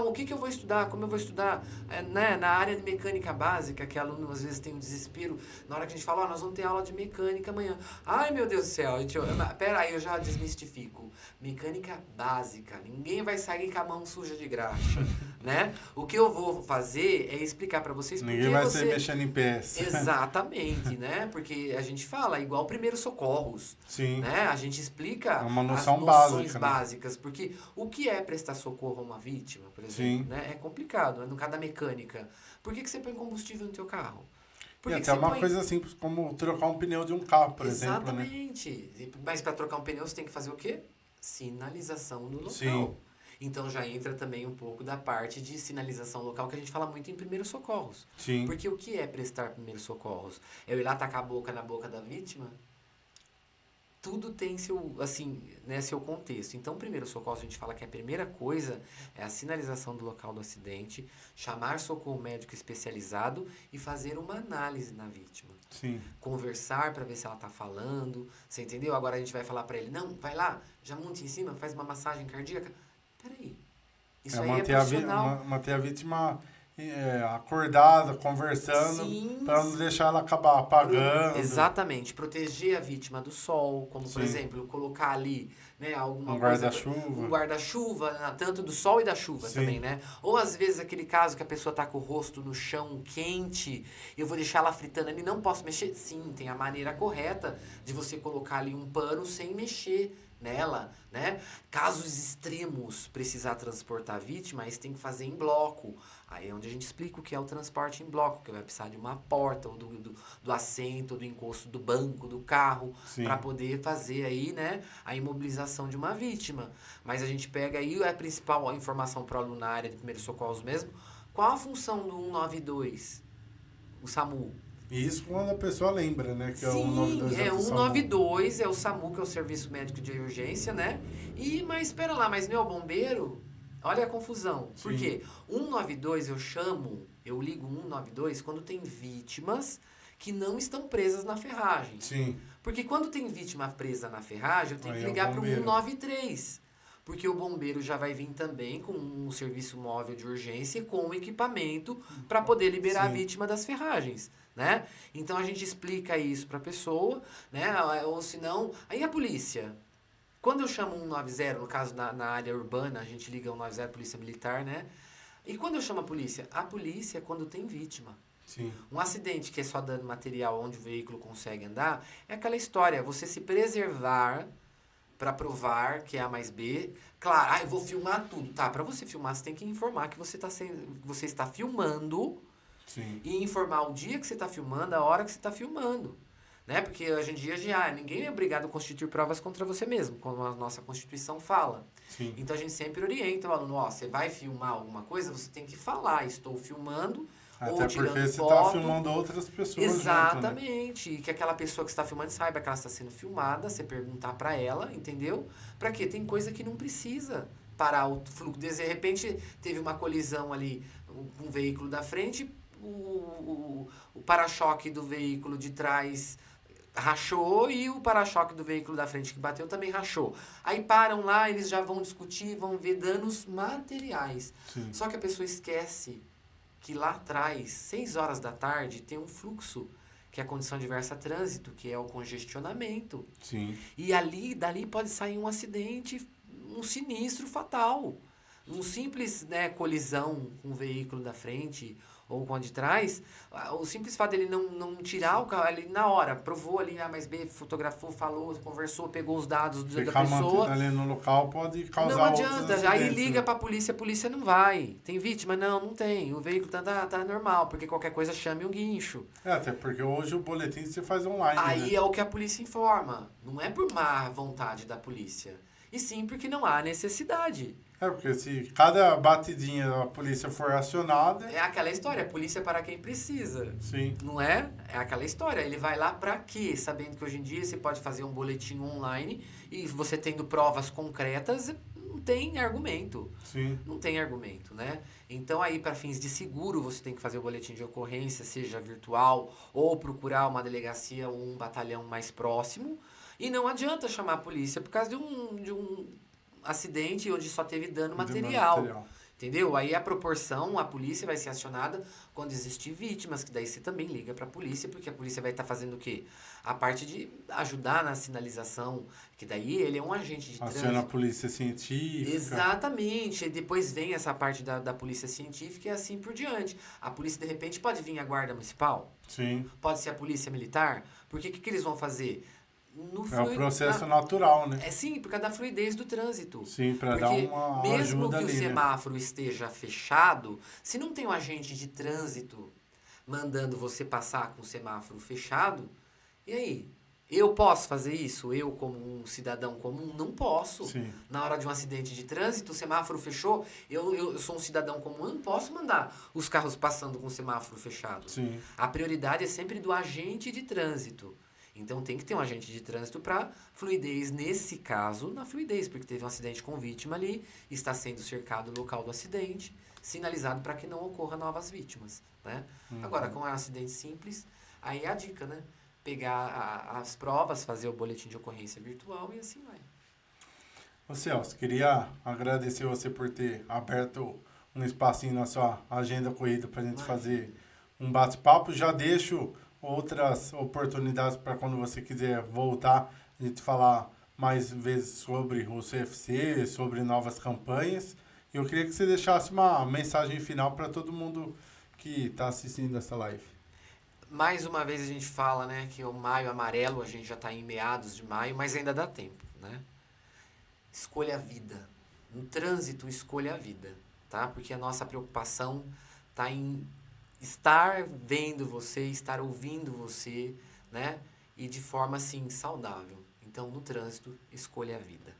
O que eu vou estudar? Como eu vou estudar? Né? Na área de mecânica básica, que aluno às vezes tem um desespero. Na hora que a gente fala, nós vamos ter aula de mecânica amanhã. Ai, meu Deus do céu. Pera aí, eu já desmistifico. Mecânica básica. Ninguém vai sair com a mão suja de graxa. Né? O que eu vou fazer é explicar para vocês porque ninguém vai ser mexendo em peça. Exatamente, né? Porque a gente fala igual primeiros socorros. Sim. Né? A gente explica uma noção as noções básica, básicas. Né? Porque o que é prestar socorro a uma vítima, por exemplo? Né? É complicado. No caso da mecânica. Por que você põe combustível no teu carro? E até uma coisa simples como trocar um pneu de um carro, por exemplo. Exatamente. Né? Mas para trocar um pneu você tem que fazer o quê? Sinalização no local. Sim. Então já entra também um pouco da parte de sinalização local que a gente fala muito em primeiros socorros. Sim. Porque o que é prestar primeiros socorros? Eu ir lá tacar a boca na boca da vítima? Tudo tem seu, assim, né, seu contexto. Então, primeiro socorro, a gente fala que a primeira coisa é a sinalização do local do acidente, chamar socorro médico especializado e fazer uma análise na vítima. Sim. Conversar para ver se ela está falando, você entendeu? Agora a gente vai falar para ele, não, vai lá, já monte em cima, faz uma massagem cardíaca. Peraí, isso aí é profissional. Manter a vítima acordada, conversando, Sim, para não deixar ela acabar apagando. Exatamente, proteger a vítima do sol, como por Sim. exemplo, colocar ali, né, alguma Um coisa, guarda-chuva. um guarda-chuva, tanto do sol e da chuva Sim. também, né? Ou às vezes aquele caso que a pessoa tá com o rosto no chão quente, eu vou deixar ela fritando ali, não posso mexer? Sim, tem a maneira correta de você colocar ali um pano sem mexer nela, né? Casos extremos, precisar transportar a vítima, aí você tem que fazer em bloco. Aí é onde a gente explica o que é o transporte em bloco, que vai precisar de uma porta, ou do assento, do encosto do banco, do carro, para poder fazer aí, né, a imobilização de uma vítima. Mas a gente pega aí a principal informação para o aluno na área de primeiros socorros mesmo, qual a função do 192, o SAMU? E isso quando a pessoa lembra, né? Que é o Sim, 192 é do o SAMU. 192, é o SAMU, que é o Serviço Médico de Urgência, né? Mas espera lá, mas não é o bombeiro? Olha a confusão. Por Sim. quê? 192 eu ligo 192 quando tem vítimas que não estão presas na ferragem. Sim. Porque quando tem vítima presa na ferragem, eu tenho Aí que é o ligar para o bombeiro. 193. Porque o bombeiro já vai vir também com um serviço móvel de urgência e com equipamento para poder liberar a Sim. vítima das ferragens, né? Então a gente explica isso para a pessoa, né? Ou senão, aí a polícia. Quando eu chamo 190, no caso na área urbana, a gente liga 190, Polícia Militar, né? E quando eu chamo a polícia? A polícia é quando tem vítima. Sim. Um acidente que é só dano material onde o veículo consegue andar, é aquela história, você se preservar para provar que é A mais B. Claro, eu vou filmar tudo. Tá, para você filmar, você tem que informar que você está filmando. Sim. E informar o dia que você está filmando, a hora que você está filmando. Né? Porque hoje em dia já ninguém é obrigado a constituir provas contra você mesmo, como a nossa Constituição fala. Sim. Então a gente sempre orienta o aluno, você vai filmar alguma coisa, você tem que falar, estou filmando, ou Até tirando porque você foto. está filmando outras pessoas. Exatamente. E que aquela pessoa que está filmando saiba que ela está sendo filmada, você perguntar para ela, entendeu? Para quê? Tem coisa que não precisa parar o fluxo. De repente teve uma colisão ali com um veículo da frente, o para-choque do veículo de trás rachou e o para-choque do veículo da frente que bateu também rachou. Aí param lá, eles já vão discutir, vão ver danos materiais. Sim. Só que a pessoa esquece que lá atrás, 6 horas da tarde, tem um fluxo, que é a condição adversa a trânsito, que é o congestionamento. Sim. E dali pode sair um acidente, um sinistro fatal. Um simples, né, colisão com o veículo da frente ou com a de trás, o simples fato dele não tirar o carro, ele na hora, provou ali, A mais B, fotografou, falou, conversou, pegou os dados da Ficar pessoa. ali no local pode causar Não outros adianta, acidentes, aí liga né? pra polícia, a polícia não vai. Tem vítima? Não tem. O veículo tá normal, porque qualquer coisa chame um guincho. Até porque hoje o boletim você faz online, Aí né? é o que a polícia informa. Não é por má vontade da polícia. E sim porque não há necessidade. Porque se cada batidinha a polícia for acionada... É aquela história, a polícia é para quem precisa. Sim. Não é? É aquela história. Ele vai lá pra quê? Sabendo que hoje em dia você pode fazer um boletim online e você tendo provas concretas, não tem argumento. Sim. Não tem argumento, né? Então aí para fins de seguro você tem que fazer o boletim de ocorrência, seja virtual ou procurar uma delegacia ou um batalhão mais próximo. E não adianta chamar a polícia por causa de um acidente onde só teve dano material. Entendeu? Aí a proporção, a polícia vai ser acionada quando existir vítimas, que daí você também liga para a polícia, porque a polícia vai estar fazendo o quê? A parte de ajudar na sinalização, que daí ele é um agente de trânsito. Aciona a polícia científica. Exatamente. E depois vem essa parte da polícia científica e assim por diante. A polícia, de repente, pode vir a guarda municipal? Sim. Pode ser a polícia militar? Porque o que eles vão fazer? É o processo natural, né? É sim, por causa da fluidez do trânsito. Sim, para dar Porque uma mesmo ajuda que ali, o semáforo esteja fechado, se não tem um agente de trânsito mandando você passar com o semáforo fechado, e aí? Eu posso fazer isso? Eu, como um cidadão comum, não posso. Sim. Na hora de um acidente de trânsito, o semáforo fechou, eu sou um cidadão comum, eu não posso mandar os carros passando com o semáforo fechado. Sim. A prioridade é sempre do agente de trânsito. Então tem que ter um agente de trânsito para fluidez, nesse caso, na fluidez, porque teve um acidente com vítima ali, está sendo cercado o local do acidente, sinalizado para que não ocorra novas vítimas, né? Agora, com um acidente simples, aí é a dica, né? Pegar as provas, fazer o boletim de ocorrência virtual e assim vai. Ô Celso, queria agradecer você por ter aberto um espacinho na sua agenda corrida para a gente fazer um bate-papo. Já deixo outras oportunidades para quando você quiser voltar, a gente falar mais vezes sobre o CFC, sobre novas campanhas. Eu queria que você deixasse uma mensagem final para todo mundo que está assistindo essa live. Mais uma vez a gente fala, né, que o Maio Amarelo, a gente já está em meados de maio, mas ainda dá tempo, né? Escolha a vida. No trânsito, escolha a vida, tá? Porque a nossa preocupação está em estar vendo você, estar ouvindo você, né? E de forma, assim, saudável. Então, no trânsito, escolha a vida.